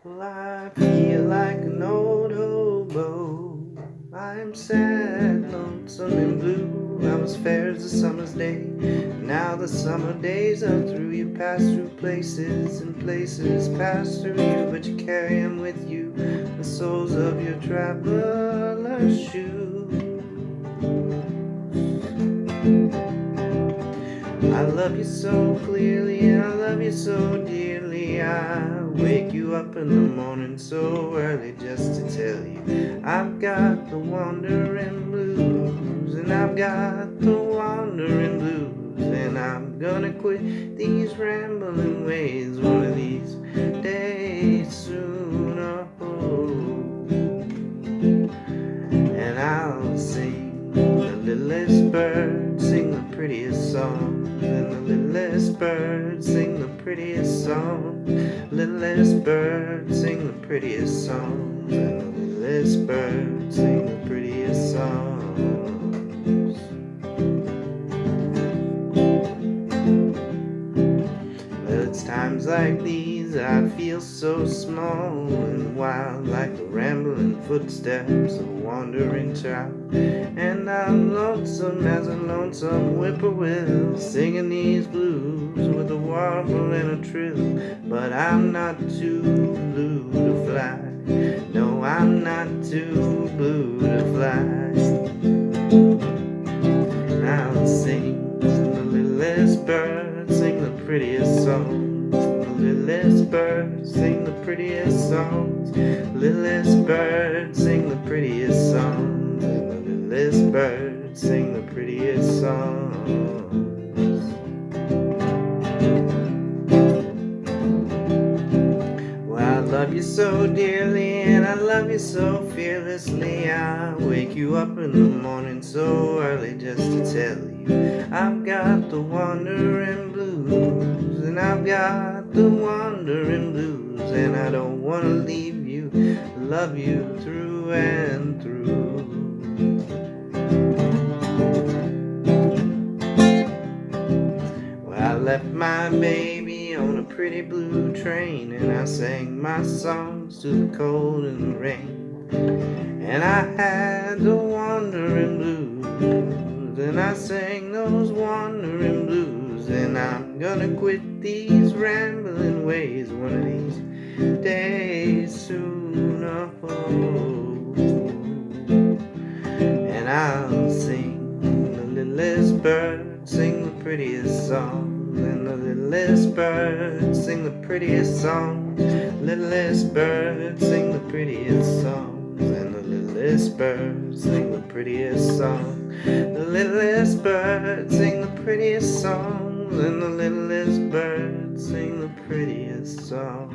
Well, I feel like an old hobo. I'm sad, lonesome, and blue. I was fair as a summer's day. Now the summer days are through. You pass through places, and places pass through you, but you carry them with you, the soles of your traveler's shoes. I love you so clearly, and I love you so dearly. I wake you up in the morning so early just to tell you I've got the wandering blues, and I've got the wandering blues, and I'm gonna quit these rambling ways one of these days soon. Oh, and I'll sing the littlest bird, sing the prettiest song. And the littlest bird, sing the prettiest song. Littlest bird, sing the prettiest song. And the littlest bird, sing the prettiest songs. Well, it's times like these I feel so small and wild, like the rambling footsteps of a wandering child. And I'm lonesome as a lonesome whippoorwill, singing these blues with a warble and a trill. But I'm not too blue to fly. No, I'm not too blue to fly. I'll sing the littlest bird, sing the prettiest song. The littlest bird, sing the prettiest songs. Littlest bird, sing the prettiest songs. And the littlest bird, sing the prettiest songs. Well, I love you so dearly, and I love you so fearlessly. I wake you up in the morning so early just to tell you I've got the wandering blues, and I've got the wandering blues, and I don't want to leave you, love you through and through. Well, I left my baby on a pretty blue train, and I sang my songs to the cold and the rain. And I had the wandering blues, and I sang those wandering blues. And I'm gonna quit these rambling ways one of these days soon. Oh, and I'll sing the littlest bird, sing the prettiest song. And the littlest bird, sing the prettiest song. Littlest bird, sing the prettiest song. And the littlest bird, sing the prettiest song. The littlest bird, sing the prettiest song. And the littlest bird, sing the prettiest song.